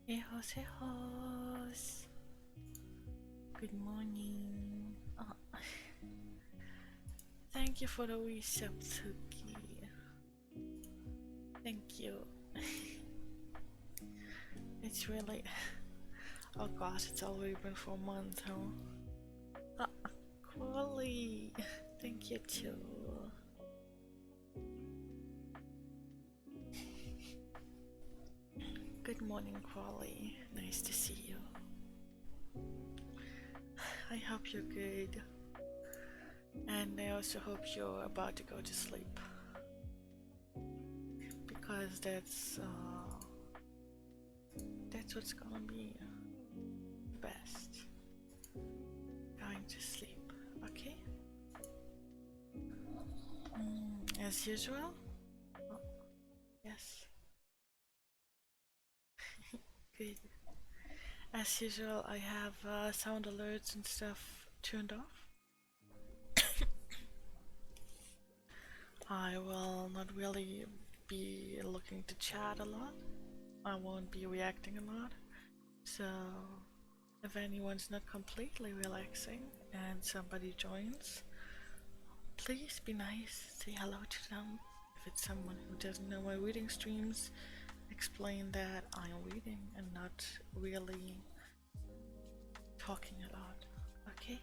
Hejos. Good morning. Thank you for the resub, Suki. Thank you. It's really... Oh gosh, it's already been 4 months, huh? Quali. Thank you too. Good morning, Quali. Nice to see you. I hope you're good. And I also hope you're about to go to sleep. Because that's what's gonna be best. Going to sleep, okay? As usual? Oh, yes. Good. As usual, I have sound alerts and stuff turned off. I will not really be looking to chat a lot. I won't be reacting a lot. So, if anyone's not completely relaxing and somebody joins, please be nice, say hello to them. If it's someone who doesn't know my reading streams, explain that I am reading and not really talking a lot, okay?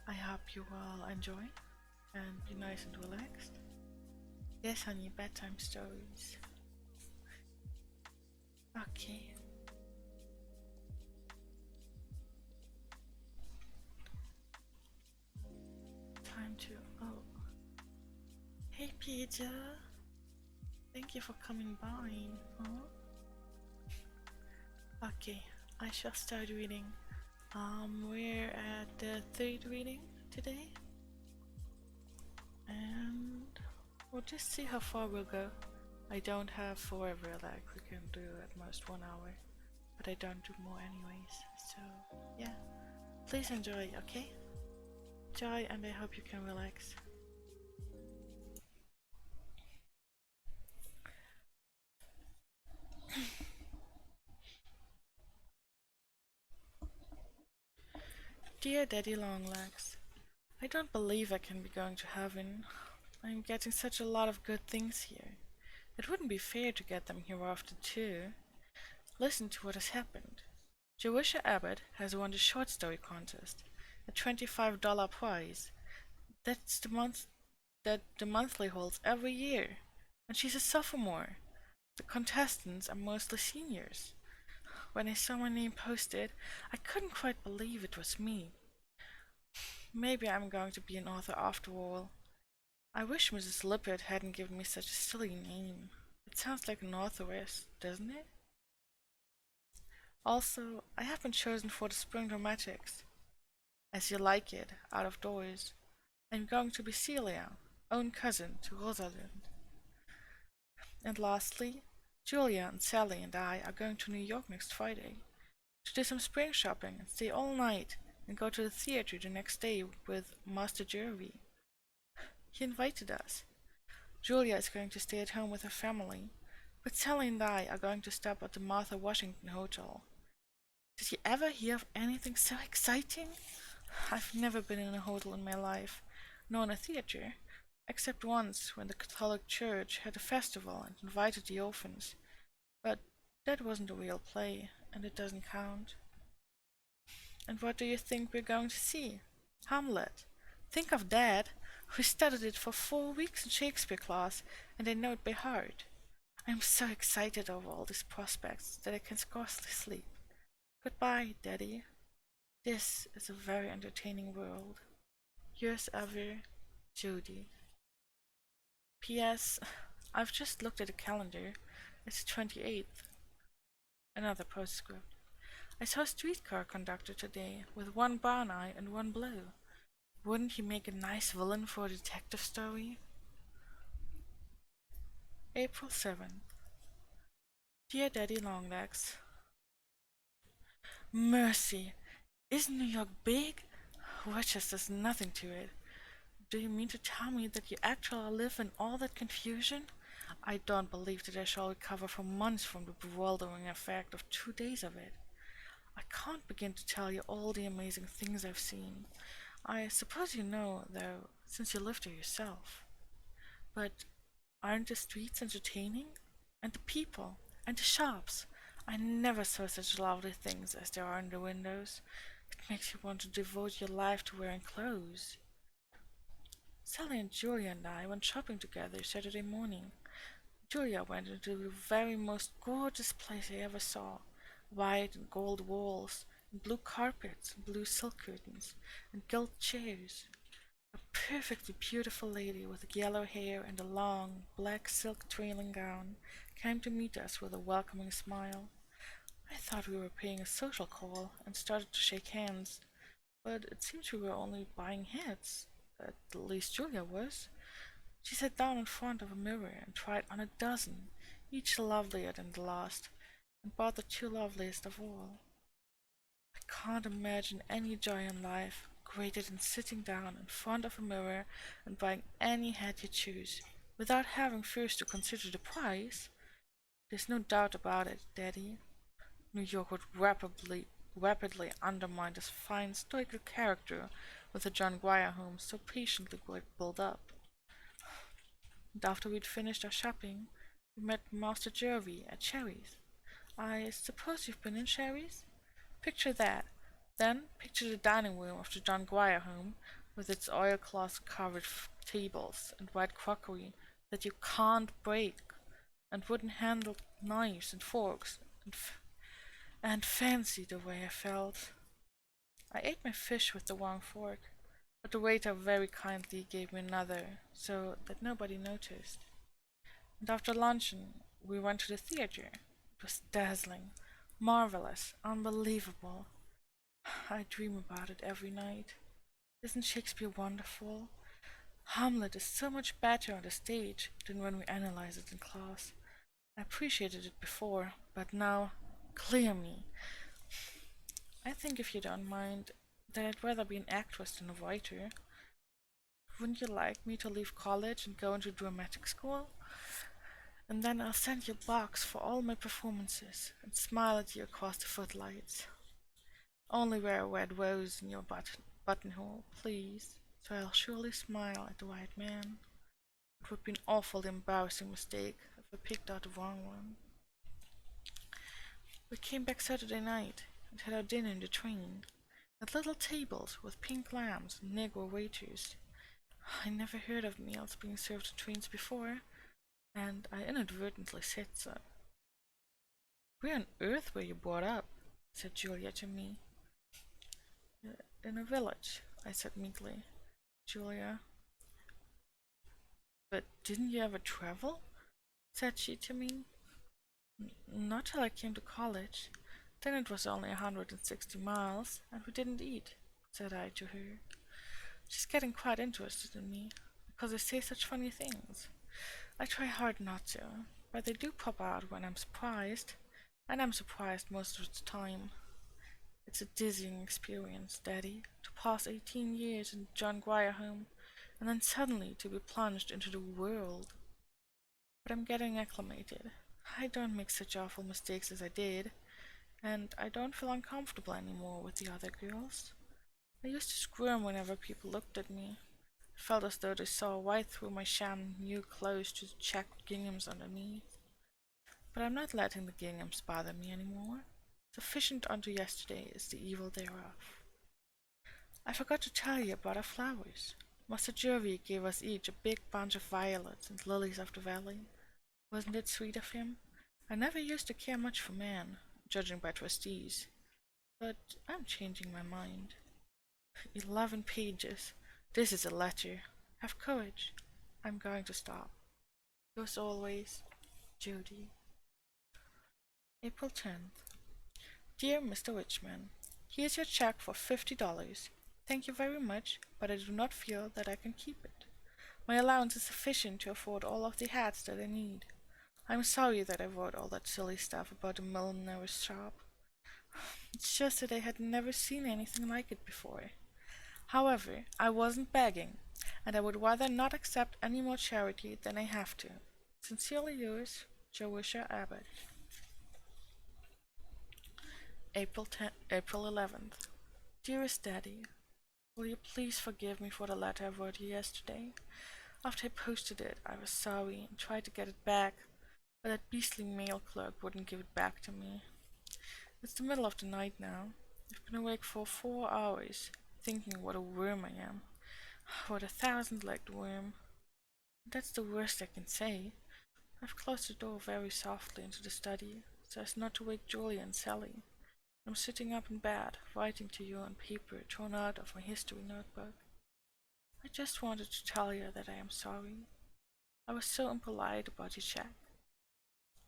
I hope you all enjoy and be nice and relaxed. Yes, honey, bedtime stories. Okay. Time to... Oh. Hey, Peter. Thank you for coming by. Huh? Okay, I shall start reading. We're at the 3rd reading today. And we'll just see how far we'll go. I don't have forever, like we can do at most 1 hour. But I don't do more anyways, so yeah. Please enjoy, okay? Enjoy, and I hope you can relax. Dear Daddy Longlegs, I don't believe I can be going to heaven. I'm getting such a lot of good things here. It wouldn't be fair to get them hereafter too. Listen to what has happened. Jerusha Abbott has won the short story contest, a $25 prize. That's the monthly holds every year, and she's a sophomore. The contestants are mostly seniors. When I saw my name posted, I couldn't quite believe it was me. Maybe I'm going to be an author after all. I wish Mrs. Lippert hadn't given me such a silly name. It sounds like an authoress, doesn't it? Also, I have been chosen for the spring dramatics. As you like it, out of doors. I'm going to be Celia, own cousin to Rosalind. And lastly, Julia and Sally and I are going to New York next Friday to do some spring shopping and stay all night and go to the theater the next day with Master Jervy. He invited us. Julia is going to stay at home with her family, but Sally and I are going to stop at the Martha Washington Hotel. Did you ever hear of anything so exciting? I've never been in a hotel in my life, nor in a theater, except once when the Catholic Church had a festival and invited the orphans. But that wasn't a real play, and it doesn't count. And what do you think we're going to see? Hamlet. Think of that! We studied it for 4 weeks in Shakespeare class, and I know it by heart. I'm so excited over all these prospects that I can scarcely sleep. Goodbye, Daddy. This is a very entertaining world. Yours ever, Judy. P.S. I've just looked at the calendar. It's the 28th. Another postscript. I saw a streetcar conductor today with one brown eye and one blue. Wouldn't he make a nice villain for a detective story? April 7th. Dear Daddy Longlegs. Mercy! Isn't New York big? Rochester's nothing to it. Do you mean to tell me that you actually live in all that confusion? I don't believe that I shall recover for months from the bewildering effect of 2 days of it. I can't begin to tell you all the amazing things I've seen. I suppose you know, though, since you live there yourself. But aren't the streets entertaining? And the people? And the shops? I never saw such lovely things as there are in the windows. It makes you want to devote your life to wearing clothes. Sally and Julia and I went shopping together Saturday morning. Julia went into the very most gorgeous place I ever saw. White and gold walls, and blue carpets, and blue silk curtains, and gilt chairs. A perfectly beautiful lady with yellow hair and a long, black silk trailing gown came to meet us with a welcoming smile. I thought we were paying a social call and started to shake hands, but it seems we were only buying hats. At least Julia was. She sat down in front of a mirror and tried on a dozen, each lovelier than the last, and bought the two loveliest of all. I can't imagine any joy in life greater than sitting down in front of a mirror and buying any hat you choose, without having first to consider the price. There's no doubt about it, Daddy. New York would rapidly undermine this fine stoical character with the John Grier home so patiently built up. And after we'd finished our shopping, we met Master Jervy at Sherry's. I suppose you've been in Sherry's? Picture that. Then picture the dining room of the John Grier home, with its oilcloth covered tables and white crockery that you can't break, and wooden handled knives and forks, and fancy the way I felt. I ate my fish with the wrong fork, but the waiter very kindly gave me another, so that nobody noticed. And after luncheon, we went to the theatre. It was dazzling, marvelous, unbelievable. I dream about it every night. Isn't Shakespeare wonderful? Hamlet is so much better on the stage than when we analyze it in class. I appreciated it before, but now, clear me. I think, if you don't mind, that I'd rather be an actress than a writer. Wouldn't you like me to leave college and go into dramatic school? And then I'll send you a box for all my performances and smile at you across the footlights. Only wear a red rose in your buttonhole, please, so I'll surely smile at the right man. It would be an awfully embarrassing mistake if I picked out the wrong one. We came back Saturday night and had our dinner in the train, at little tables with pink lamps and negro waiters. I never heard of meals being served on trains before, and I inadvertently said so. Where on earth were you brought up? Said Julia to me. In a village, I said meekly. Julia. But didn't you ever travel? Said she to me. Not till I came to college. Then it was only 160 miles, and we didn't eat, said I to her. She's getting quite interested in me, because I say such funny things. I try hard not to, but they do pop out when I'm surprised, and I'm surprised most of the time. It's a dizzying experience, Daddy, to pass 18 years in John Grier home, and then suddenly to be plunged into the world. But I'm getting acclimated. I don't make such awful mistakes as I did, and I don't feel uncomfortable anymore with the other girls. I used to squirm whenever people looked at me. I felt as though they saw right through my sham new clothes to check ginghams underneath. But I'm not letting the ginghams bother me anymore. Sufficient unto yesterday is the evil thereof. I forgot to tell you about our flowers. Master Jervy gave us each a big bunch of violets and lilies of the valley. Wasn't it sweet of him? I never used to care much for men, judging by trustees, but I'm changing my mind. 11 pages. This is a letter. Have courage. I'm going to stop. Yours always, Judy. April 10th. Dear Mr. Richman, here's your check for $50. Thank you very much, but I do not feel that I can keep it. My allowance is sufficient to afford all of the hats that I need. I'm sorry that I wrote all that silly stuff about the milliner's shop. It's just that I had never seen anything like it before. However, I wasn't begging, and I would rather not accept any more charity than I have to. Sincerely yours, Joisha Abbott. April 11th. Dearest Daddy, will you please forgive me for the letter I wrote you yesterday? After I posted it, I was sorry and tried to get it back, but that beastly mail clerk wouldn't give it back to me. It's the middle of the night now. I've been awake for 4 hours, thinking what a worm I am. What a thousand-legged worm. That's the worst I can say. I've closed the door very softly into the study, so as not to wake Julia and Sally. I'm sitting up in bed, writing to you on paper torn out of my history notebook. I just wanted to tell you that I am sorry. I was so impolite about your check.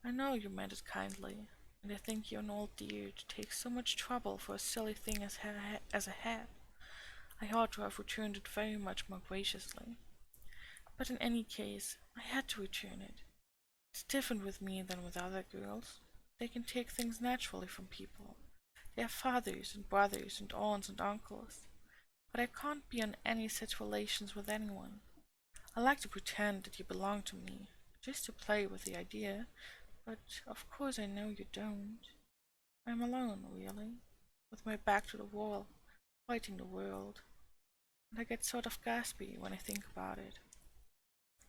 I know you meant it kindly, and I think you're an old dear to take so much trouble for a silly thing as a hat. I ought to have returned it very much more graciously. But in any case, I had to return it. It's different with me than with other girls. They can take things naturally from people. They have fathers and brothers and aunts and uncles. But I can't be on any such relations with anyone. I like to pretend that you belong to me, just to play with the idea, but of course I know you don't. I'm alone, really, with my back to the wall, fighting the world, and I get sort of gaspy when I think about it.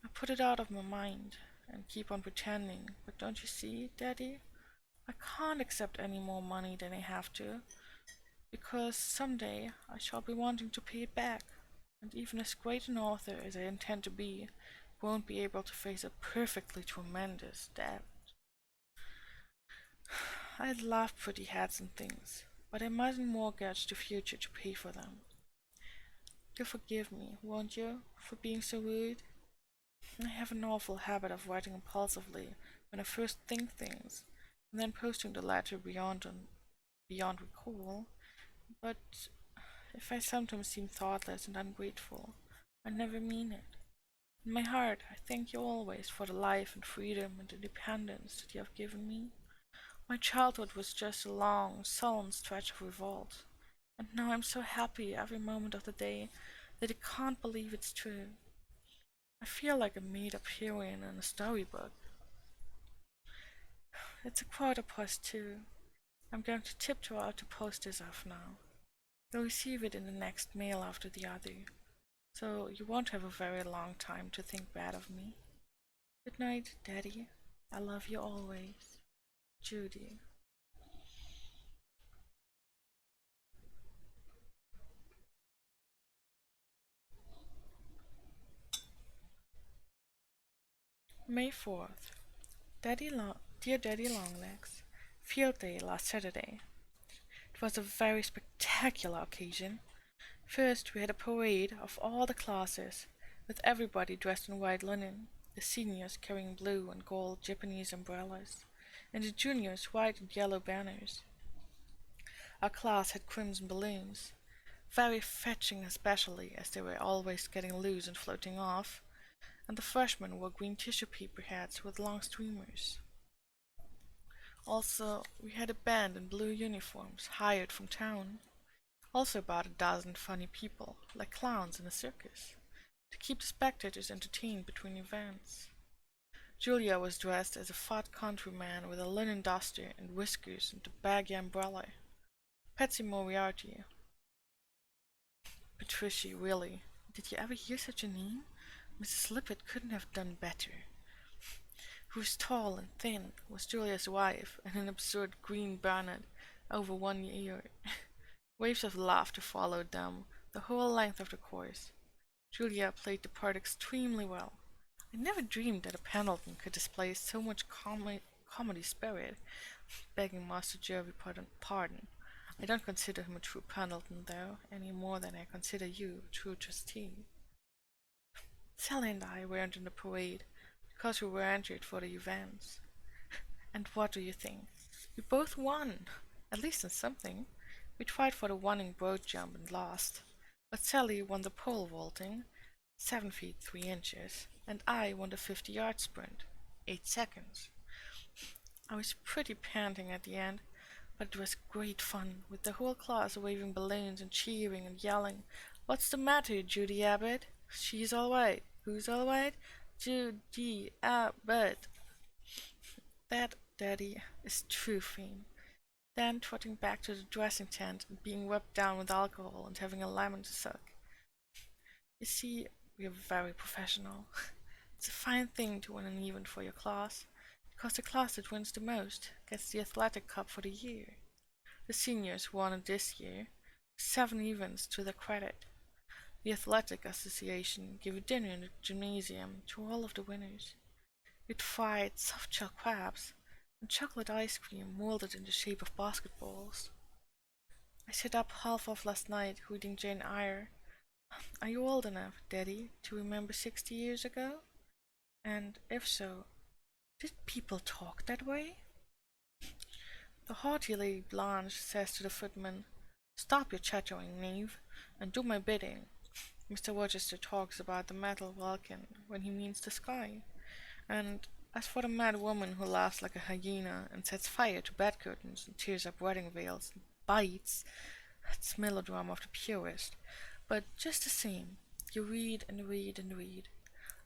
I put it out of my mind and keep on pretending, but don't you see, Daddy? I can't accept any more money than I have to, because someday I shall be wanting to pay it back, and even as great an author as I intend to be, won't be able to face a perfectly tremendous debt. I'd love pretty hats and things, but I mustn't mortgage the future to pay for them. You'll forgive me, won't you, for being so rude? I have an awful habit of writing impulsively when I first think things, and then posting the letter beyond recall, but if I sometimes seem thoughtless and ungrateful, I never mean it. In my heart, I thank you always for the life and freedom and independence that you have given me. My childhood was just a long, sullen stretch of revolt, and now I'm so happy every moment of the day that I can't believe it's true. I feel like a made-up heroine in a storybook. It's a quarter past 2. I'm going to tiptoe out to post this off now. You'll receive it in the next mail after the other, so you won't have a very long time to think bad of me. Good night, Daddy. I love you always. Judy. May 4th. Dear Daddy Longlegs, Field Day last Saturday. It was a very spectacular occasion. First, we had a parade of all the classes, with everybody dressed in white linen, the seniors carrying blue and gold Japanese umbrellas, and the juniors white and yellow banners. Our class had crimson balloons, very fetching especially as they were always getting loose and floating off, and the freshmen wore green tissue paper hats with long streamers. Also, we had a band in blue uniforms hired from town. Also about a dozen funny people, like clowns in a circus, to keep the spectators entertained between events. Julia was dressed as a fat countryman with a linen duster and whiskers and a baggy umbrella. Patsy Moriarty. Patricia, really. Did you ever hear such a name? Mrs. Lippett couldn't have done better. Who was tall and thin, was Julia's wife, and an absurd green bonnet over one ear. Waves of laughter followed them the whole length of the course. Julia played the part extremely well. I never dreamed that a Pendleton could display so much comedy spirit. Begging Master Jervy pardon. I don't consider him a true Pendleton, though, any more than I consider you a true trustee. Sally and I weren't in the parade, because we were entered for the events. And what do you think? We both won, at least in something. We tried for the running broad jump and lost, but Sally won the pole vaulting, 7 feet 3 inches, and I won the 50-yard sprint, 8 seconds. I was pretty panting at the end, but it was great fun, with the whole class waving balloons and cheering and yelling, "What's the matter, Judy Abbott? She's all right. Who's all right? but that, Daddy, is true theme. Then trotting back to the dressing tent and being rubbed down with alcohol and having a lemon to suck. You see, we're very professional. It's a fine thing to win an event for your class, because the class that wins the most gets the athletic cup for the year. The seniors won it this year, 7 events to their credit. The Athletic Association gave a dinner in the gymnasium to all of the winners. We'd fried soft-shell crabs and chocolate ice cream molded in the shape of basketballs. I stayed up half off last night reading Jane Eyre. Are you old enough, Daddy, to remember 60 years ago? And if so, did people talk that way? The haughty Lady Blanche says to the footman, "Stop your chattering, knave, and do my bidding." Mr. Rochester talks about the metal Vulcan when he means the sky. And as for the mad woman who laughs like a hyena and sets fire to bed curtains and tears up wedding veils and bites, that's melodrama of the purest. But just the same, you read and read and read.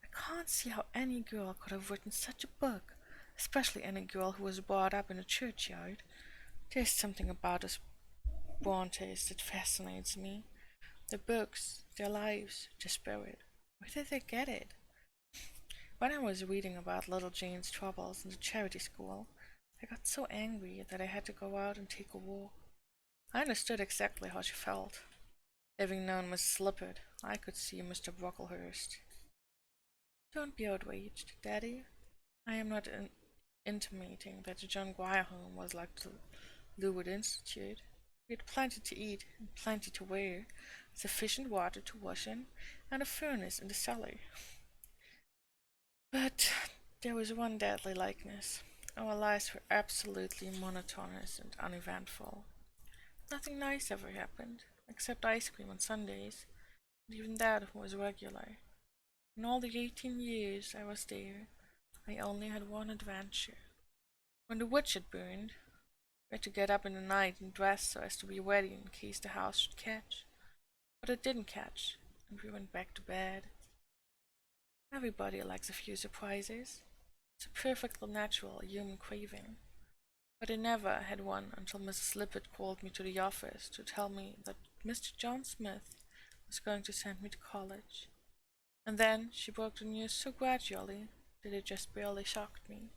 I can't see how any girl could have written such a book, especially any girl who was brought up in a churchyard. There's something about us Brontes that fascinates me. Their books, their lives, their spirit. Where did they get it? When I was reading about little Jane's troubles in the charity school, I got so angry that I had to go out and take a walk. I understood exactly how she felt. Having known Mrs. Lippert, I could see Mr. Brocklehurst. Don't be outraged, Daddy. I am not intimating that the John Grier home was like the Leeward Institute. We had plenty to eat and plenty to wear, sufficient water to wash in, and a furnace in the cellar. But there was one deadly likeness. Our lives were absolutely monotonous and uneventful. Nothing nice ever happened, except ice cream on Sundays, and even that was regular. In all the 18 years I was there, I only had one adventure. When the wood had burned, we had to get up in the night and dress so as to be ready in case the house should catch. But it didn't catch, and we went back to bed. Everybody likes a few surprises. It's a perfectly natural human craving. But I never had one until Mrs. Lippert called me to the office to tell me that Mr. John Smith was going to send me to college. And then she broke the news so gradually that it just barely shocked me.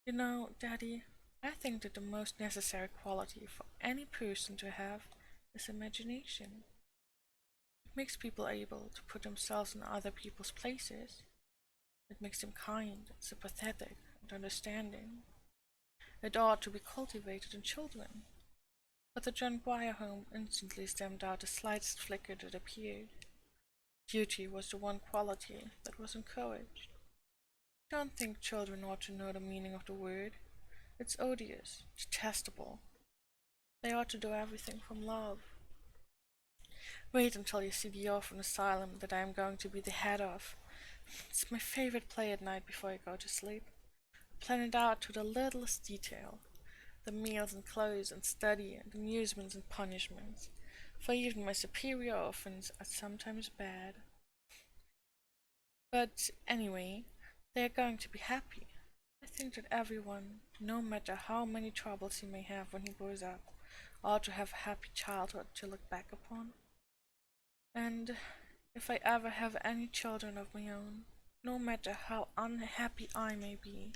You know, Daddy, I think that the most necessary quality for any person to have is imagination. It makes people able to put themselves in other people's places. It makes them kind, sympathetic, and understanding. It ought to be cultivated in children. But the John Grier home instantly stamped out the slightest flicker that appeared. Beauty was the one quality that was encouraged. I don't think children ought to know the meaning of the word. It's odious, detestable. They ought to do everything from love. Wait until you see the orphan asylum that I am going to be the head of. It's my favorite play at night before I go to sleep. Plan it out to the littlest detail. The meals and clothes and study and amusements and punishments. For even my superior orphans are sometimes bad. But anyway, they are going to be happy. I think that everyone, no matter how many troubles he may have when he grows up, ought to have a happy childhood to look back upon. And if I ever have any children of my own, no matter how unhappy I may be,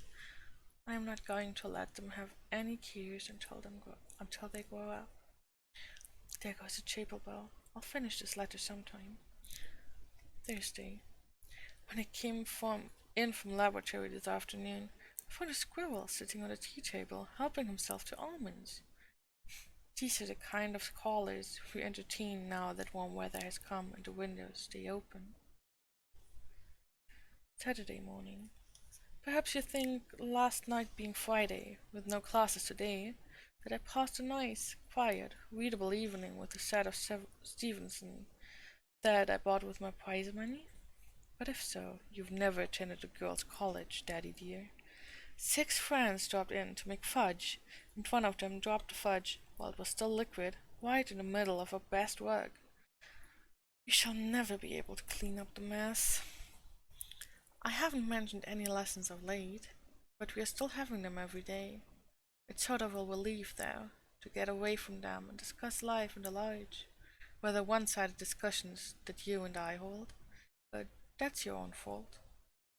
I am not going to let them have any cares until they grow up. There goes the chapel bell. I'll finish this letter sometime. Thursday. When I came in from laboratory this afternoon, I found a squirrel sitting on the tea table, helping himself to almonds. These are the kind of callers we entertain now that warm weather has come and the windows stay open. Saturday morning. Perhaps you think, last night being Friday, with no classes today, that I passed a nice, quiet, readable evening with a set of Stevenson that I bought with my prize money? But if so, you've never attended a girls' college, Daddy dear. 6 friends dropped in to make fudge, and one of them dropped the fudge, while it was still liquid, right in the middle of our best rug. We shall never be able to clean up the mess. I haven't mentioned any lessons of late, but we are still having them every day. It's sort of a relief, though, to get away from them and discuss life in the lodge, whether one-sided discussions that you and I hold, but that's your own fault.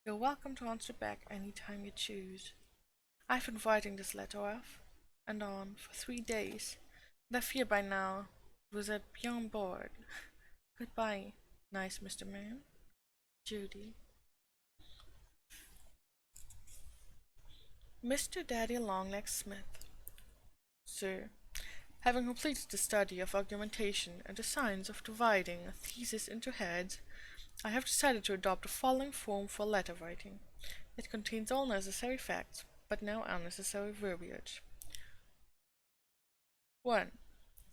You're welcome to answer back any time you choose. I've been writing this letter off and on for 3 days, and I fear by now it was at beyond board. Goodbye, nice Mr. Man. Judy. Mr. Daddy Longlegs Smith. Sir, having completed the study of argumentation and the science of dividing a thesis into heads, I have decided to adopt the following form for letter writing. It contains all necessary facts, but no unnecessary verbiage. 1.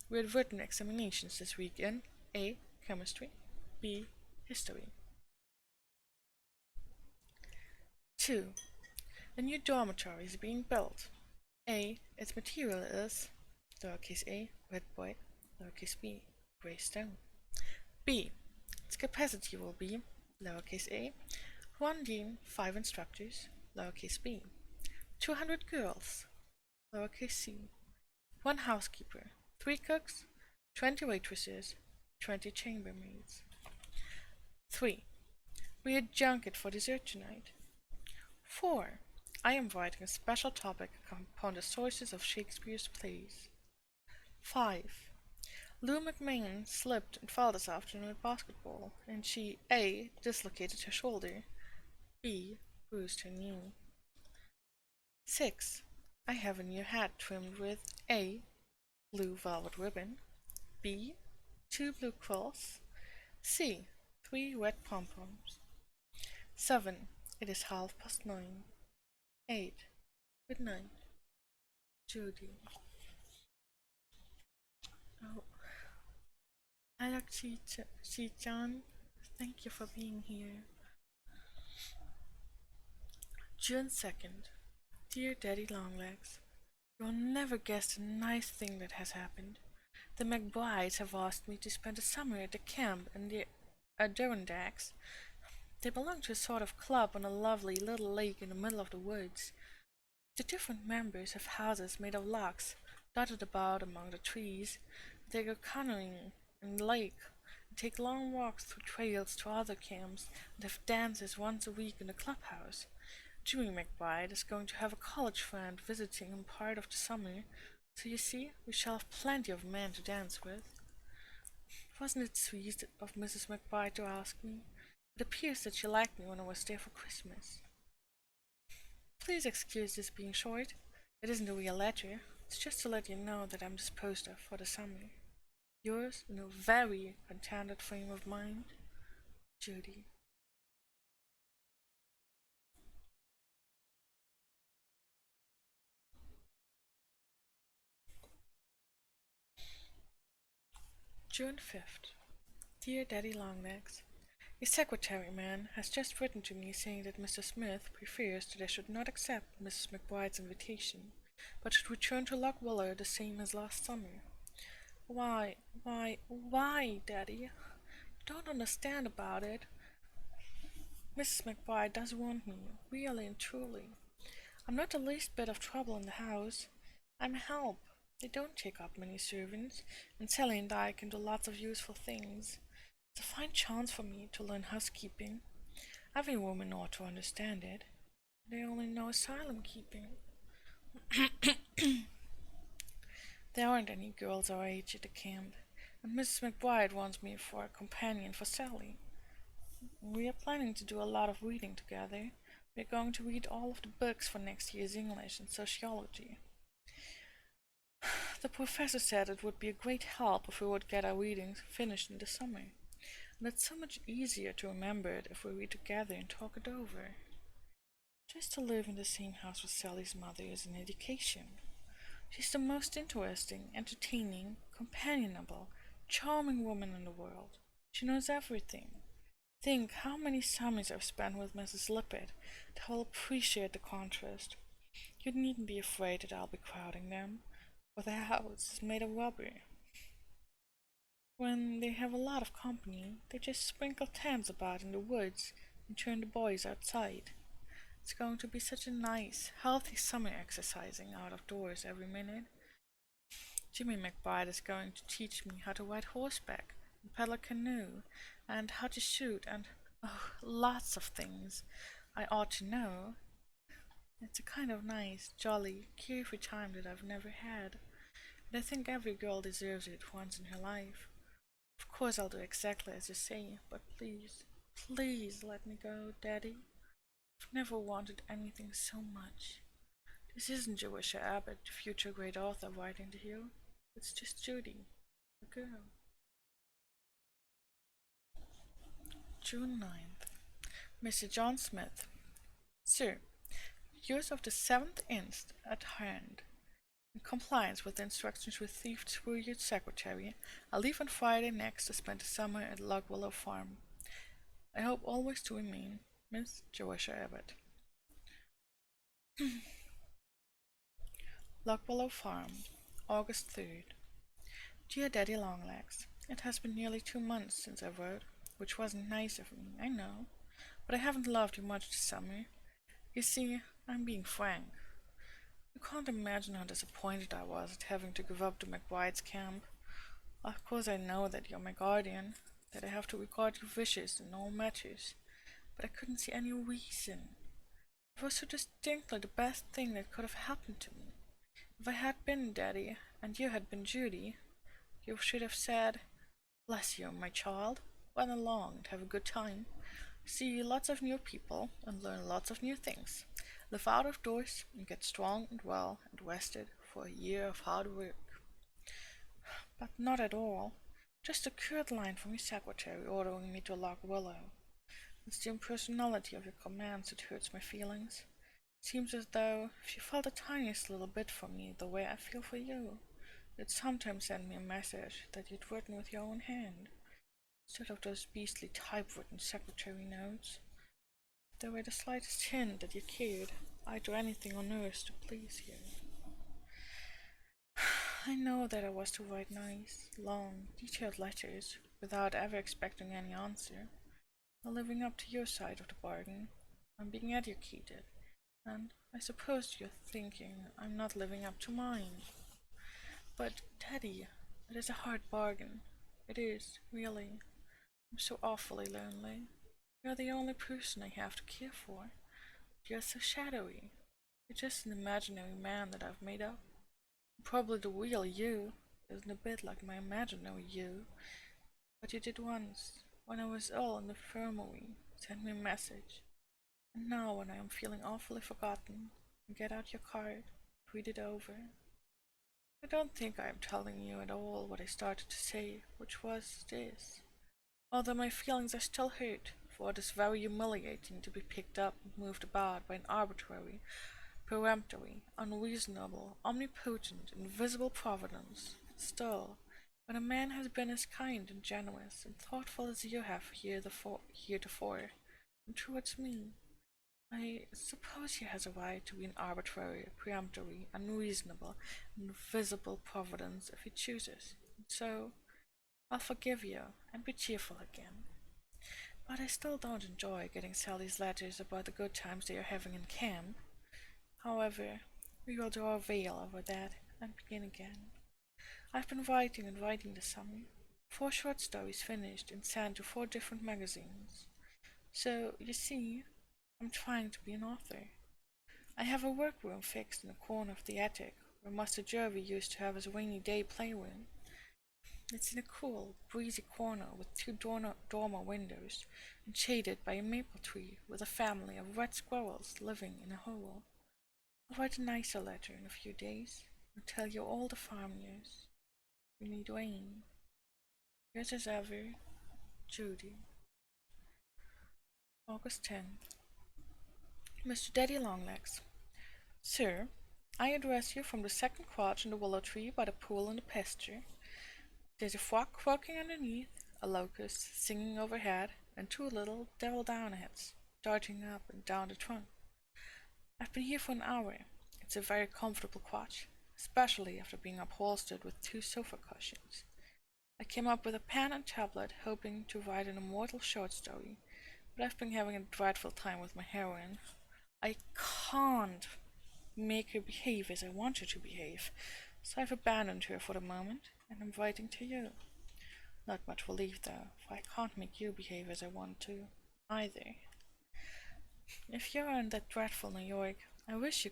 We had written examinations this week in A. Chemistry, B. History. 2. A new dormitory is being built. A. Its material is lowercase a, red boy, lowercase b, grey stone. B. Its capacity will be lowercase a, 1 dean, 5 instructors, lowercase b, 200 girls, lowercase c, 1 housekeeper, 3 cooks, 20 waitresses, 20 chambermaids. 3. We had junket for dessert tonight. 4. I am writing a special topic upon the sources of Shakespeare's plays. 5. Lou McMahon slipped and fell this afternoon at basketball, and she A. dislocated her shoulder, B. bruised her knee. 6. I have a new hat trimmed with A. blue velvet ribbon, B. 2 blue quills, C. 3 red pom-poms. 7. It is 9:30. 8. Good night, Judy. Oh, I like Chi-chan. Thank you for being here. June 2nd. Dear Daddy Longlegs, you'll never guess the nice thing that has happened. The McBrides have asked me to spend the summer at the camp in the Adirondacks. They belong to a sort of club on a lovely little lake in the middle of the woods. The different members have houses made of logs, dotted about among the trees. They go canoeing in the lake, and take long walks through trails to other camps, and have dances once a week in the clubhouse. Jimmy McBride is going to have a college friend visiting him part of the summer, so you see, we shall have plenty of men to dance with. Wasn't it sweet of Mrs. McBride to ask me? It appears that she liked me when I was there for Christmas. Please excuse this being short. It isn't a real letter. It's just to let you know that I'm disposed of for the summer. Yours, in a very contented frame of mind, Judy. June 5th. Dear Daddy Longlegs, your secretary man has just written to me saying that Mr. Smith prefers that I should not accept Mrs. McBride's invitation, but should return to Loch Willow the same as last summer. Why, Daddy? You don't understand about it. Mrs. McBride does want me, really and truly. I'm not the least bit of trouble in the house. I'm a help. They don't take up many servants, and Sally and I can do lots of useful things. It's a fine chance for me to learn housekeeping. Every woman ought to understand it. They only know asylum keeping. There aren't any girls our age at the camp, and Mrs. McBride wants me for a companion for Sally. We are planning to do a lot of reading together. We're going to read all of the books for next year's English and sociology. The professor said it would be a great help if we would get our readings finished in the summer, and it's so much easier to remember it if we read together and talk it over. Just to live in the same house with Sally's mother is an education. She's the most interesting, entertaining, companionable, charming woman in the world. She knows everything. Think how many summers I've spent with Mrs. Lippett that will appreciate the contrast. You needn't be afraid that I'll be crowding them, for their house is made of rubber. When they have a lot of company, they just sprinkle tents about in the woods and turn the boys outside. It's going to be such a nice, healthy summer exercising out of doors every minute. Jimmy McBride is going to teach me how to ride horseback and paddle a canoe and how to shoot and oh, lots of things I ought to know. It's a kind of nice, jolly, carefree time that I've never had, and I think every girl deserves it once in her life. Of course I'll do exactly as you say, but please, please let me go, Daddy. I've never wanted anything so much. This isn't Joisha Abbott, the future great author, writing to you. It's just Judy, a girl. June 9th. Mr. John Smith. Sir, yours of the 7th inst. At hand. In compliance with the instructions received through your secretary, I leave on Friday next to spend the summer at Lock Willow Farm. I hope always to remain Miss Joisha Abbott. Lock Willow Farm, August 3rd. Dear Daddy Longlegs, it has been nearly 2 months since I wrote, which wasn't nice of me, I know, but I haven't loved you much this summer. You see, I'm being frank. You can't imagine how disappointed I was at having to give up to McBride's camp. Of course I know that you're my guardian, that I have to regard your wishes in all matters, but I couldn't see any reason. It was so distinctly the best thing that could have happened to me. If I had been Daddy, and you had been Judy, you should have said, "Bless you, my child, run along and have a good time. See lots of new people and learn lots of new things. Live out of doors and get strong and well and rested for a year of hard work." But not at all. Just a curt line from your secretary ordering me to Lock Willow. It's the impersonality of your commands that hurts my feelings. It seems as though if you felt the tiniest little bit for me the way I feel for you, you'd sometimes send me a message that you'd written with your own hand, instead of those beastly typewritten secretary notes. If there were the slightest hint that you cared, I'd do anything on earth to please you. I know that I was to write nice, long, detailed letters without ever expecting any answer, or living up to your side of the bargain. I'm being educated, and I suppose you're thinking I'm not living up to mine. But, Teddy, it is a hard bargain. It is, really. I'm so awfully lonely. You're the only person I have to care for. You're so shadowy. You're just an imaginary man that I've made up. Probably the real you isn't a bit like my imaginary you, but you did once, when I was ill in the infirmary, send me a message. And now, when I am feeling awfully forgotten, you get out your card, read it over. I don't think I am telling you at all what I started to say, which was this. Although my feelings are still hurt, for it is very humiliating to be picked up and moved about by an arbitrary, peremptory, unreasonable, omnipotent, invisible providence. Still, when a man has been as kind and generous and thoughtful as you have heretofore, and towards me, I suppose he has a right to be an arbitrary, peremptory, unreasonable, invisible providence if he chooses. And so, I'll forgive you and be cheerful again. But I still don't enjoy getting Sally's letters about the good times they are having in camp. However, we will draw a veil over that and begin again. I've been writing and writing this summer. 4 short stories finished and sent to 4 different magazines. So, you see, I'm trying to be an author. I have a workroom fixed in a corner of the attic, where Master Jervy used to have his rainy day playroom. It's in a cool, breezy corner with 2 dormer windows, and shaded by a maple tree with a family of red squirrels living in a hole. I'll write a nicer letter in a few days, and tell you all the farm news. We need rain. Yours as ever, Judy. August 10th. Mr. Daddy Longlegs. Sir, I address you from the second crotch in the willow tree by the pool in the pasture. There's a frog croaking underneath, a locust singing overhead, and 2 little devil-downheads darting up and down the trunk. I've been here for an hour. It's a very comfortable crotch, especially after being upholstered with 2 sofa cushions. I came up with a pen and tablet, hoping to write an immortal short story, but I've been having a dreadful time with my heroine. I can't make her behave as I want her to behave, so I've abandoned her for the moment, and I'm writing to you. Not much relief though, for I can't make you behave as I want to, either. If you're in that dreadful New York, I wish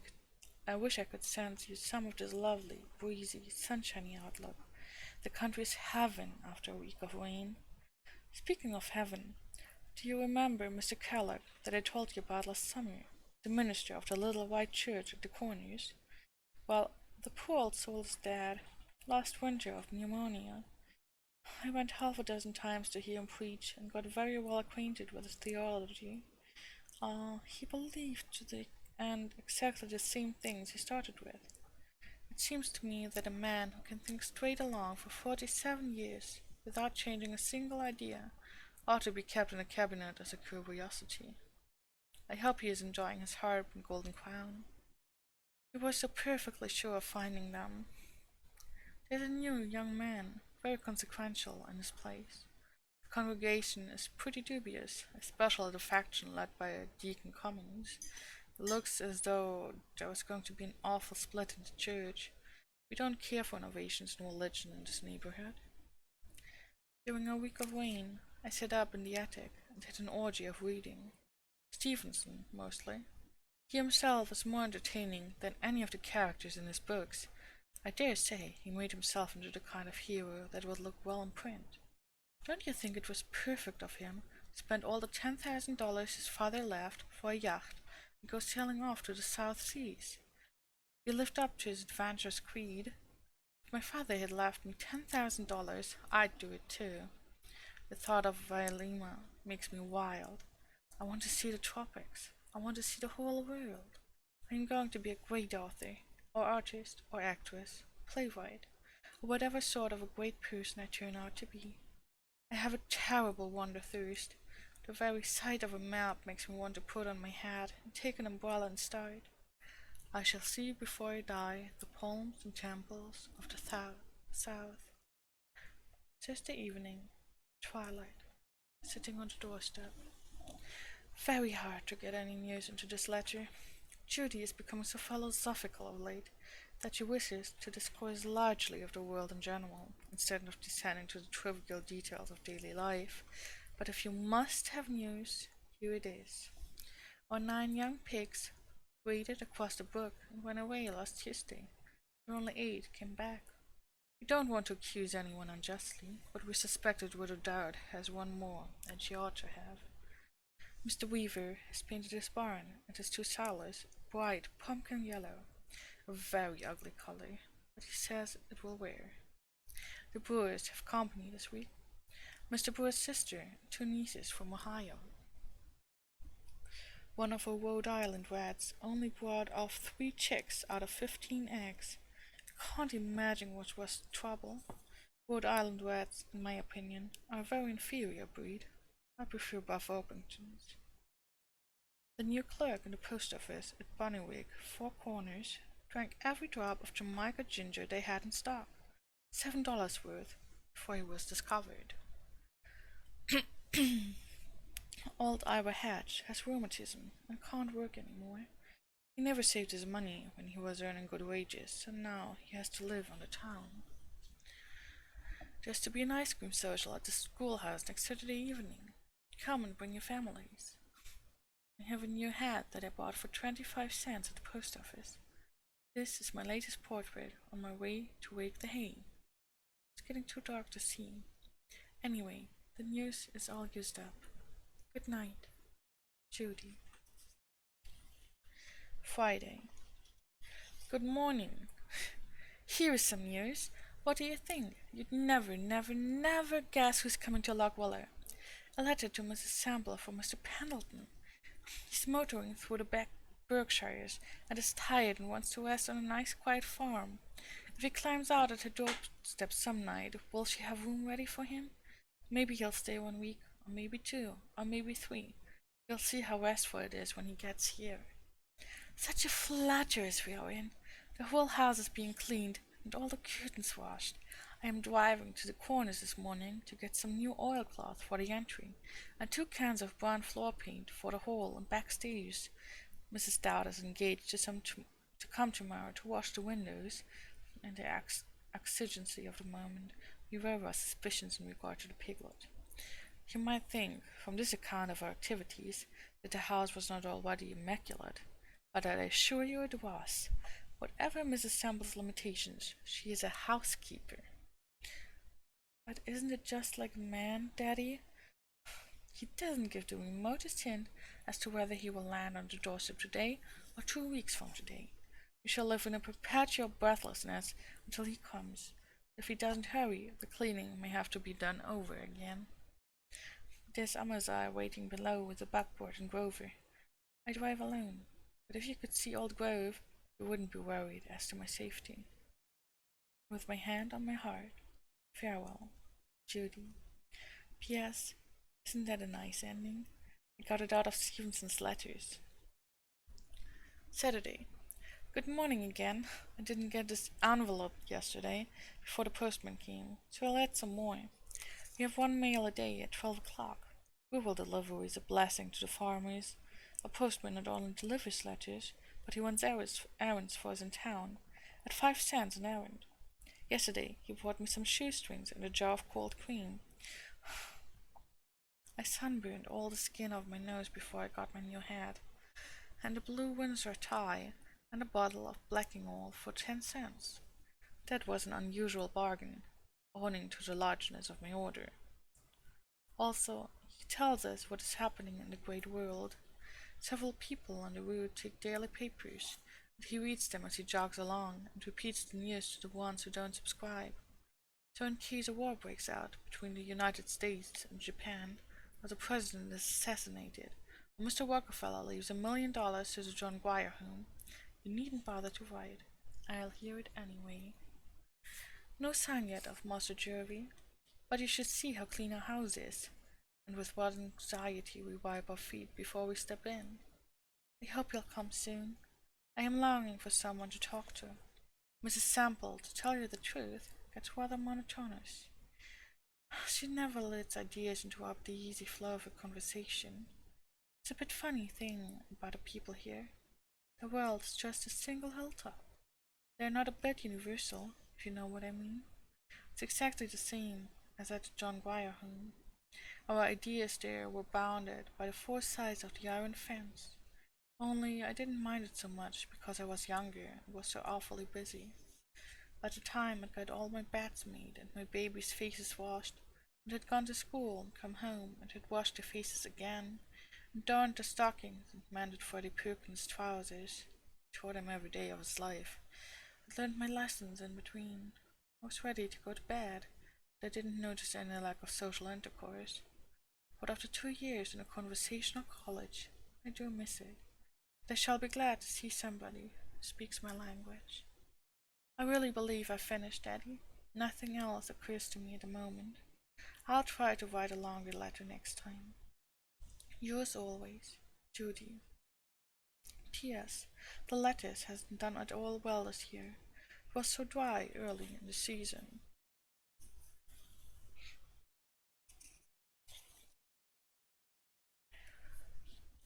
I could send you some of this lovely, breezy, sunshiny outlook. The country's heaven after a week of rain. Speaking of heaven, do you remember Mr. Kellogg that I told you about last summer? The minister of the little white church at the corners? Well, the poor old soul is dead. Last winter of pneumonia. I went half a dozen times to hear him preach and got very well acquainted with his theology. He believed to the end exactly the same things he started with. It seems to me that a man who can think straight along for 47 years without changing a single idea ought to be kept in a cabinet as a curiosity. I hope he is enjoying his harp and golden crown. He was so perfectly sure of finding them. There's a new young man, very consequential, in his place. The congregation is pretty dubious, especially the faction led by Deacon Cummings. It looks as though there was going to be an awful split in the church. We don't care for innovations in religion in this neighborhood. During a week of rain, I sat up in the attic and had an orgy of reading. Stevenson, mostly. He himself is more entertaining than any of the characters in his books. I dare say he made himself into the kind of hero that would look well in print. Don't you think it was perfect of him to spend all the $10,000 his father left for a yacht and go sailing off to the South Seas? He lived up to his adventurous creed. If my father had left me $10,000, I'd do it too. The thought of Vailima makes me wild. I want to see the tropics. I want to see the whole world. I am going to be a great author, or artist, or actress, playwright, or whatever sort of a great person I turn out to be. I have a terrible wander-thirst. The very sight of a map makes me want to put on my hat and take an umbrella and start. I shall see before I die the palms and temples of the south. Thursday evening, twilight, sitting on the doorstep. Very hard to get any news into this letter. Judy is becoming so philosophical of late that she wishes to discourse largely of the world in general, instead of descending to the trivial details of daily life. But if you must have news, here it is. Our 9 young pigs waded across the brook and went away last Tuesday, and only 8 came back. We don't want to accuse anyone unjustly, but we suspect that Widow Dowd has one more than she ought to have. Mr. Weaver has painted his barn and his 2 silos bright pumpkin yellow, a very ugly color, but he says it will wear. The Brewers have company this week. Mr. Brewer's sister and 2 nieces from Ohio. One of our Rhode Island rats only brought off 3 chicks out of 15 eggs. I can't imagine what was the trouble. Rhode Island rats, in my opinion, are a very inferior breed. I prefer Buff Orpingtons. The new clerk in the post office at Bonnyrigg, 4 Corners, drank every drop of Jamaica ginger they had in stock, $7 worth, before he was discovered. Old Ira Hatch has rheumatism and can't work anymore. He never saved his money when he was earning good wages, and now he has to live on the town. There's to be an ice cream social at the schoolhouse next Saturday evening. Come and bring your families. I have a new hat that I bought for 25 cents at the post office. This is my latest portrait on my way to rake the hay. It's getting too dark to see. Anyway, the news is all used up. Good night, Judy. Friday. Good morning. Here is some news. What do you think? You'd never, never, never guess who's coming to Lochwiller. A letter to Mrs. Sample from Mr. Pendleton. He's motoring through the back Berkshires and is tired and wants to rest on a nice quiet farm. If he climbs out at her doorstep some night, will she have room ready for him? Maybe he'll stay 1 week, or maybe 2, or maybe 3. You'll see how restful it is when he gets here. Such a flatter as we are in. The whole house is being cleaned and all the curtains washed. I am driving to the corners this morning to get some new oilcloth for the entry, and 2 cans of brown floor paint for the hall and backstairs. Mrs. Dowd is engaged to come tomorrow to wash the windows. In the exigency of the moment, we were our suspicions in regard to the piglet. You might think, from this account of our activities, that the house was not already immaculate, but I assure you it was. Whatever Mrs. Semple's limitations, she is a housekeeper. But isn't it just like a man, Daddy? He doesn't give the remotest hint as to whether he will land on the doorstep today or 2 weeks from today. We shall live in a perpetual breathlessness until he comes. If he doesn't hurry, the cleaning may have to be done over again. There's Amaziah waiting below with the buckboard and Grover. I drive alone, but if you could see old Grove, you wouldn't be worried as to my safety. With my hand on my heart, farewell, Judy. P.S. Isn't that a nice ending? I got it out of Stevenson's letters. Saturday. Good morning again. I didn't get this envelope yesterday before the postman came, so I'll add some more. We have 1 mail a day at 12 o'clock. Rural delivery is a blessing to the farmers. A postman not only delivers letters, but he runs errands for us in town, at 5 cents an errand. Yesterday he brought me some shoestrings and a jar of cold cream. I sunburned all the skin off my nose before I got my new hat, and a blue Windsor tie, and a bottle of blacking oil for 10 cents. That was an unusual bargain, owing to the largeness of my order. Also, he tells us what is happening in the great world. Several people on the route take daily papers, and he reads them as he jogs along, and repeats the news to the ones who don't subscribe. So in case a war breaks out between the United States and Japan, or the president is assassinated, or Mr. Rockefeller leaves $1 million to the John Grier home, you needn't bother to write. I'll hear it anyway. No sign yet of Master Jervy, but you should see how clean our house is, and with what anxiety we wipe our feet before we step in. I hope you'll come soon. I am longing for someone to talk to. Mrs. Semple, to tell you the truth, gets rather monotonous. She never lets ideas interrupt the easy flow of a conversation. It's a bit funny thing about the people here. The world is just a single hilltop. They're not a bit universal, if you know what I mean. It's exactly the same as at the John Grier home. Our ideas there were bounded by the 4 sides of the iron fence. Only I didn't mind it so much because I was younger and was so awfully busy. By the time I'd got all my beds made and my babies' faces washed, and had gone to school and come home and had washed their faces again, and darned the stockings and mended Freddie Perkins' trousers, taught him every day of his life, and learned my lessons in between, I was ready to go to bed, but I didn't notice any lack of social intercourse. But after 2 years in a conversational college, I do miss it. But I shall be glad to see somebody who speaks my language. I really believe I've finished, Daddy. Nothing else occurs to me at the moment. I'll try to write a longer letter next time. Yours always, Judy. P.S. The lettuce hasn't done at all well this year. It was so dry early in the season.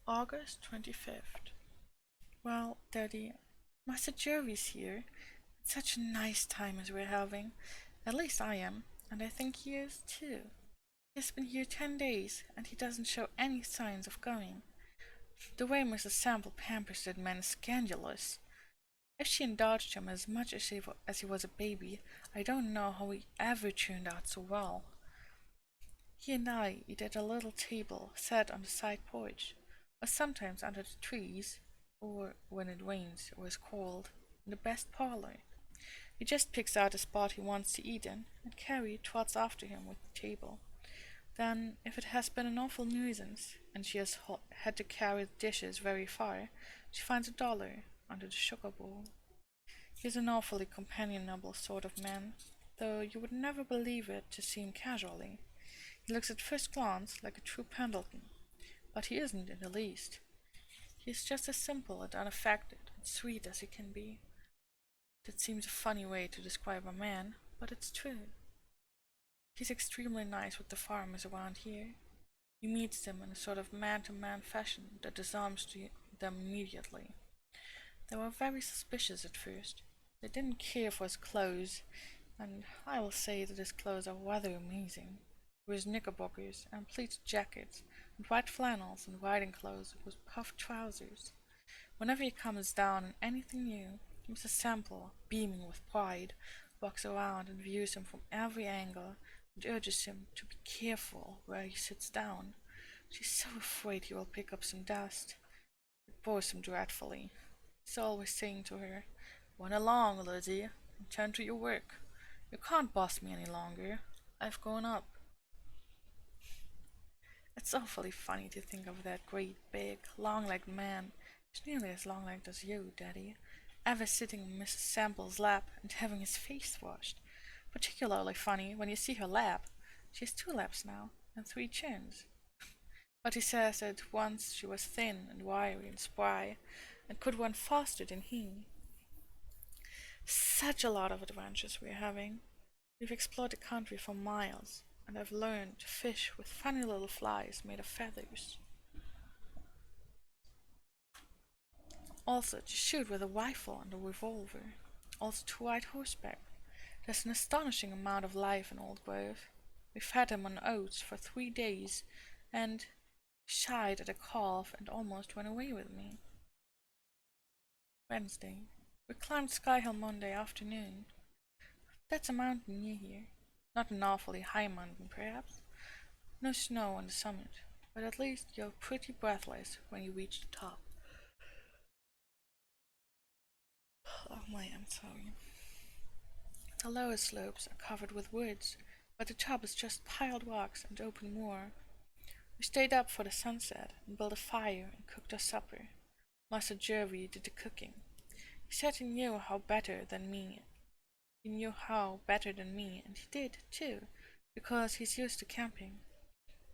August 25th. Well, Daddy, Master Jervy's here. It's such a nice time as we're having. At least I am, and I think he is too. He has been here 10 days, and he doesn't show any signs of going. The way Mrs. Semple pampers that man is scandalous. If she indulged him as much as he was a baby, I don't know how he ever turned out so well. He and I eat at a little table set on the side porch, or sometimes under the trees, or when it rains or is cold, in the best parlor. He just picks out a spot he wants to eat in, and Carrie trots after him with the table. Then, if it has been an awful nuisance, and she has had to carry the dishes very far, she finds $1 under the sugar bowl. He is an awfully companionable sort of man, though you would never believe it to see him casually. He looks at first glance like a true Pendleton, but he isn't in the least. He is just as simple and unaffected and sweet as he can be. That seems a funny way to describe a man, but it's true. He's extremely nice with the farmers around here. He meets them in a sort of man-to-man fashion that disarms them immediately. They were very suspicious at first. They didn't care for his clothes, and I will say that his clothes are rather amazing. With knickerbockers and pleated jackets, and white flannels and riding clothes with puffed trousers. Whenever he comes down in anything new, Mrs. Semple, beaming with pride, walks around and views him from every angle and urges him to be careful where he sits down. She's so afraid he will pick up some dust. It bores him dreadfully. He's always saying to her, "Run along, Lizzie, and turn to your work. You can't boss me any longer. I've grown up." It's awfully funny to think of that great, big, long-legged man, who's nearly as long-legged as you, Daddy, ever sitting in Mrs. Sample's lap and having his face washed. Particularly funny when you see her lap. She has 2 laps now, and 3 chins. But he says that once she was thin and wiry and spry, and could run faster than he. Such a lot of adventures we're having. We've explored the country for miles, and I've learned to fish with funny little flies made of feathers. Also to shoot with a rifle and a revolver. Also to ride horseback. There's an astonishing amount of life in Old Grove. We fed him on oats for 3 days, and shied at a calf and almost ran away with me. Wednesday. We climbed Sky Hill Monday afternoon. That's a mountain near here. Not an awfully high mountain, perhaps. No snow on the summit, but at least you're pretty breathless when you reach the top. Oh my, I'm sorry. The lower slopes are covered with woods, but the top is just piled rocks and open moor. We stayed up for the sunset and built a fire and cooked our supper. Master Jervy did the cooking. He said he knew how better than me. He knew how better than me, and he did, too, because he's used to camping.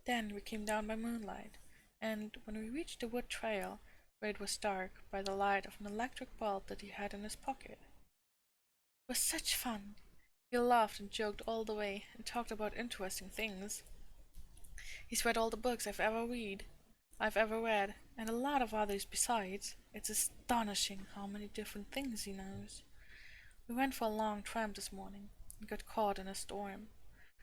Then we came down by moonlight, and when we reached the wood trail, where it was dark by the light of an electric bulb that he had in his pocket. It was such fun. He laughed and joked all the way and talked about interesting things. He's read all the books I've ever read, and a lot of others besides. It's astonishing how many different things he knows. We went for a long tramp this morning and got caught in a storm.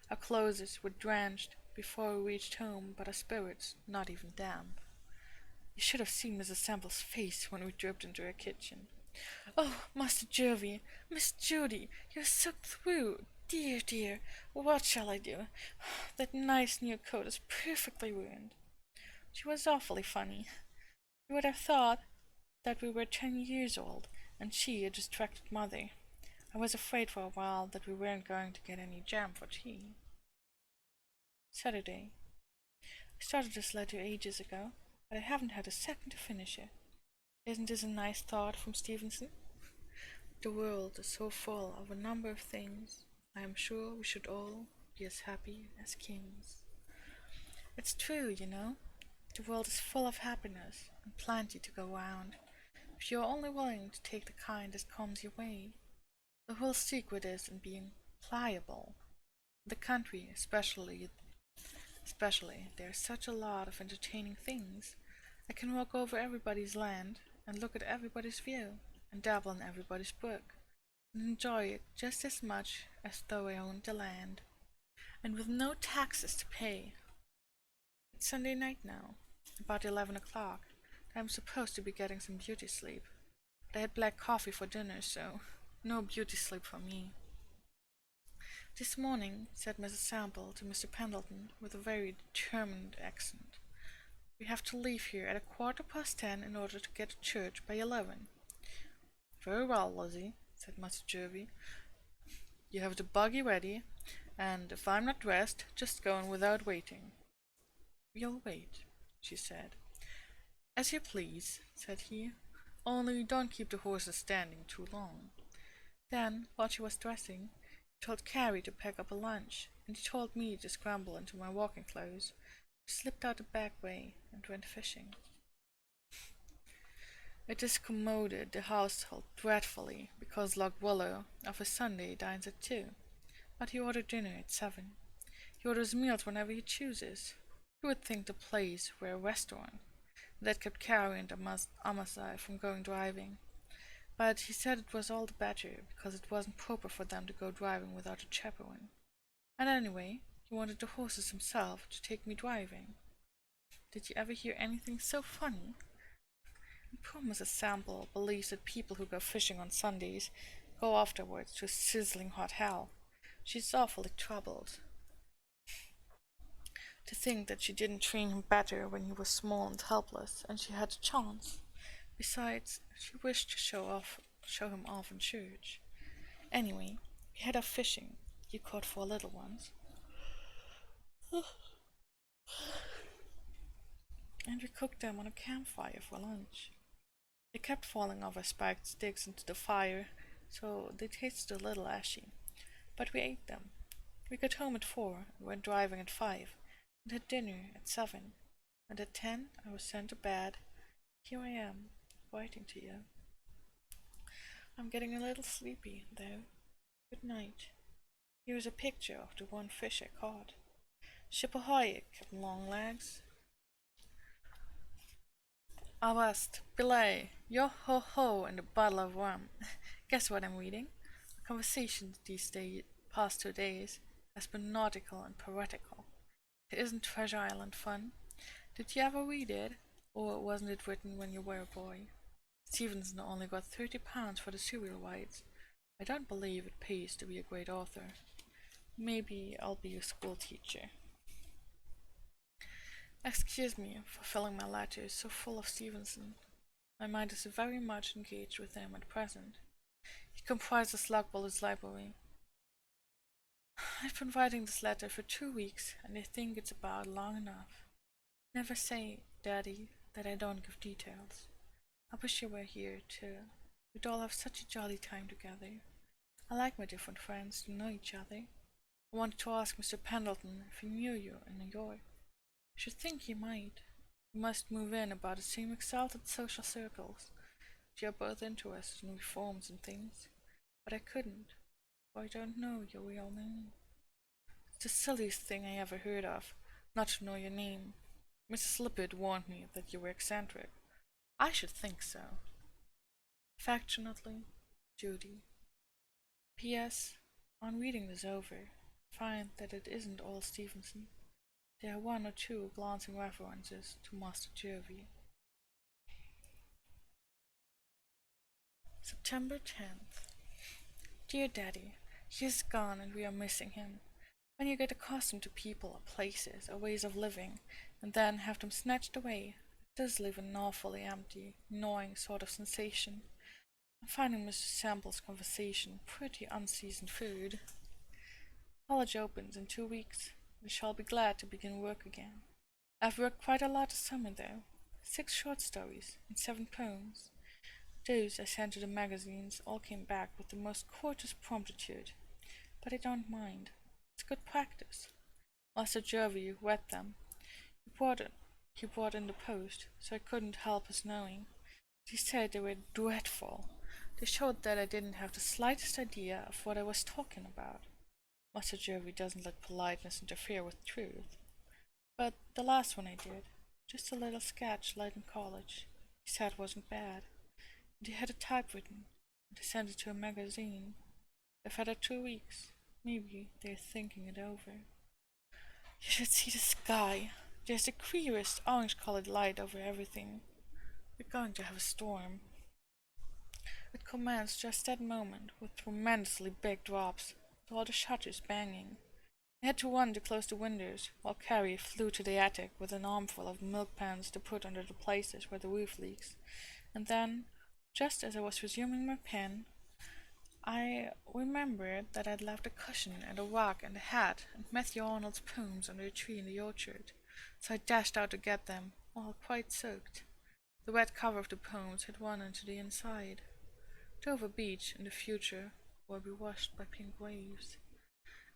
Our clothes were drenched before we reached home, but our spirits not even damp. You should have seen Mrs. Sample's face when we dripped into her kitchen. "Oh, Master Jervy, Miss Judy, you're soaked through. Dear, dear, what shall I do? That nice new coat is perfectly ruined." She was awfully funny. You would have thought that we were 10 years old, and she a distracted mother. I was afraid for a while that we weren't going to get any jam for tea. Saturday. I started this letter ages ago, but I haven't had a second to finish it. Isn't this a nice thought from Stevenson? The world is so full of a number of things. I am sure we should all be as happy as kings. It's true, you know. The world is full of happiness and plenty to go round, if you are only willing to take the kind that comes your way. The whole secret is in being pliable. The country, especially, there's such a lot of entertaining things. I can walk over everybody's land and look at everybody's view and dabble in everybody's brook and enjoy it just as much as though I owned the land, and with no taxes to pay. It's Sunday night now, about 11 o'clock, and I'm supposed to be getting some beauty sleep. But I had black coffee for dinner, so no beauty sleep for me. "This morning," said Mrs. Sample to Mr. Pendleton with a very determined accent, "we have to leave here at 10:15 in order to get to church by 11. "Very well, Lizzie," said Master Jervy. "You have the buggy ready, and if I'm not dressed, just go in without waiting." "We'll wait," she said. "As you please," said he, "only don't keep the horses standing too long." Then, while she was dressing, he told Carrie to pack up a lunch, and he told me to scramble into my walking clothes. We slipped out the back way and went fishing. It discommoded the household dreadfully, because Lock Willow of a Sunday dines at 2, but he ordered dinner at 7. He orders meals whenever he chooses. You would think the place were a restaurant that kept Carrie and Amasai from going driving. But he said it was all the better because it wasn't proper for them to go driving without a chaperone. And anyway, he wanted the horses himself to take me driving. Did you ever hear anything so funny? And poor Mrs. Sample believes that people who go fishing on Sundays go afterwards to sizzling hot hell. She's awfully troubled. To think that she didn't train him better when he was small and helpless, and she had a chance. Besides, she wished to show him off in church. Anyway, we had our fishing. You caught 4 little ones. And we cooked them on a campfire for lunch. They kept falling off our spiked sticks into the fire, so they tasted a little ashy. But we ate them. We got home at 4 and went driving at 5, and had dinner at 7. And at 10 I was sent to bed. Here I am, writing to you. I'm getting a little sleepy, though. Good night. Here is a picture of the one fish I caught. Ship ahoy, Captain Longlegs. Avast, belay, yo ho ho, and a bottle of rum. Guess what I'm reading? The conversation past 2 days has been nautical and poetical. Isn't Treasure Island fun? Did you ever read it? Or wasn't it written when you were a boy? Stevenson only got £30 for the serial rights. I don't believe it pays to be a great author. Maybe I'll be a school teacher. Excuse me for filling my letters so full of Stevenson. My mind is very much engaged with him at present. He comprises Slugbullet's library. I've been writing this letter for 2 weeks, and I think it's about long enough. Never say, Daddy, that I don't give details. I wish you were here, too. We'd all have such a jolly time together. I like my different friends to know each other. I wanted to ask Mr. Pendleton if he knew you in New York. I should think he might. We must move in about the same exalted social circles. We are both interested in reforms and things. But I couldn't, for I don't know your real name. It's the silliest thing I ever heard of, not to know your name. Mrs. Lippert warned me that you were eccentric. I should think so. Affectionately, Judy. P.S. On reading this over, I find that it isn't all Stevenson. There are 1 or 2 glancing references to Master Jervy. September 10th. Dear Daddy, he is gone and we are missing him. When you get accustomed to people or places or ways of living, and then have them snatched away, it does leave an awfully empty, gnawing sort of sensation. I'm finding Mr. Sample's conversation pretty unseasoned food. College opens in 2 weeks. We shall be glad to begin work again. I've worked quite a lot this summer, though. 6 short stories and 7 poems. Those I sent to the magazines all came back with the most courteous promptitude. But I don't mind. It's good practice. Master Jervy read them. He brought in the post, so I couldn't help his knowing. He said they were dreadful. They showed that I didn't have the slightest idea of what I was talking about. Master Jervy doesn't let politeness interfere with truth. But the last one I did, just a little sketch light in college, he said wasn't bad. And he had it typewritten, and I sent it to a magazine. I've had it 2 weeks. Maybe they're thinking it over. You should see the sky. There's the queerest orange-colored light over everything. We're going to have a storm. It commenced just that moment, with tremendously big drops, with all the shutters banging. I had to run to close the windows, while Carrie flew to the attic with an armful of milk pans to put under the places where the roof leaks. And then, just as I was resuming my pen, I remembered that I'd left a cushion and a rock and a hat and Matthew Arnold's poems under a tree in the orchard, so I dashed out to get them, all quite soaked. The wet cover of the poems had run into the inside. Dover Beach, in the future, will be washed by pink waves.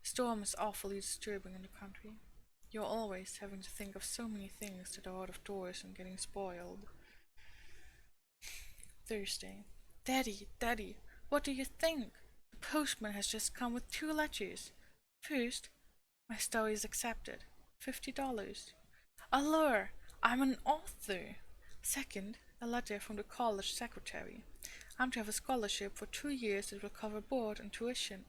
The storm is awfully disturbing in the country. You're always having to think of so many things that are out of doors and getting spoiled. Thursday. Daddy, what do you think? The postman has just come with 2 letters. First, My story is accepted. $50. Allure! I'm an author! Second, a letter from the college secretary. I'm to have a scholarship for 2 years that will cover board and tuition.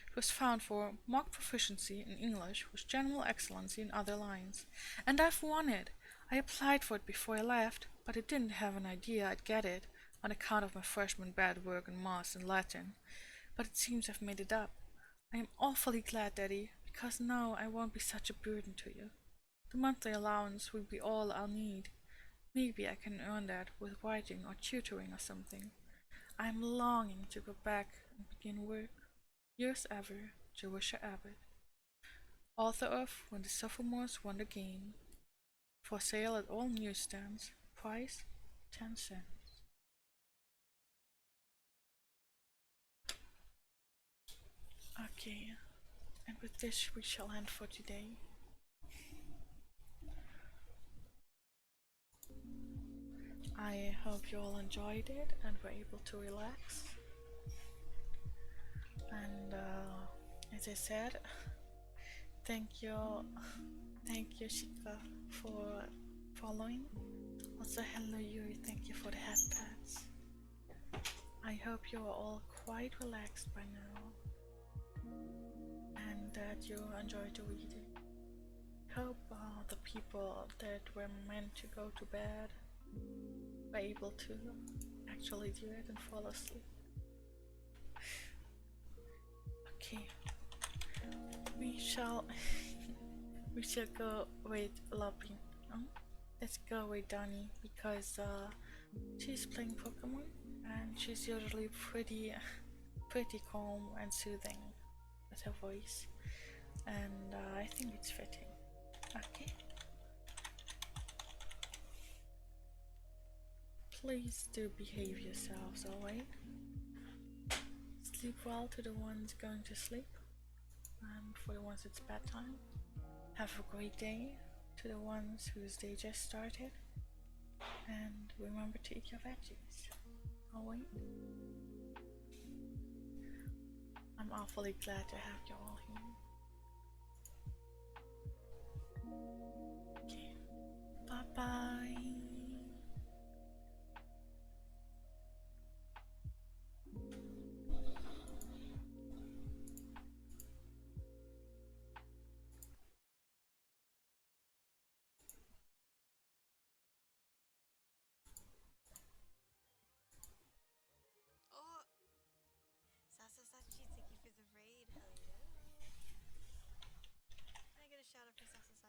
It was found for mock proficiency in English with general excellency in other lines. And I've won it! I applied for it before I left, but I didn't have an idea I'd get it, on account of my freshman bad work in maths and Latin. But it seems I've made it up. I am awfully glad, Daddy, because now I won't be such a burden to you. The monthly allowance will be all I'll need. Maybe I can earn that with writing or tutoring or something. I am longing to go back and begin work. Yours ever, Jerusha Abbott. Author of When the Sophomores Won the Game. For sale at all newsstands. Price 10 cents. Okay, and with this we shall end for today. I hope you all enjoyed it and were able to relax. And as I said, thank you, Shika, for following. Also, hello Yuri, thank you for the head pats. I hope you are all quite relaxed by now and that you enjoyed the reading. Hope the people that were meant to go to bed were able to actually do it and fall asleep. Okay, we shall go with Lopi. Let's go with Donnie because she's playing Pokemon and she's usually pretty calm and soothing with her voice, and I think it's fitting. Okay. Please do behave yourselves, alright? Sleep well to the ones going to sleep, and for the ones it's bedtime, have a great day to the ones whose day just started, and remember to eat your veggies. Alright? I'm awfully glad to have you all here. Okay. Bye bye. Oh, Sasasachi, thank you for the raid. Hello. Can I get a shout out for Sasasachi?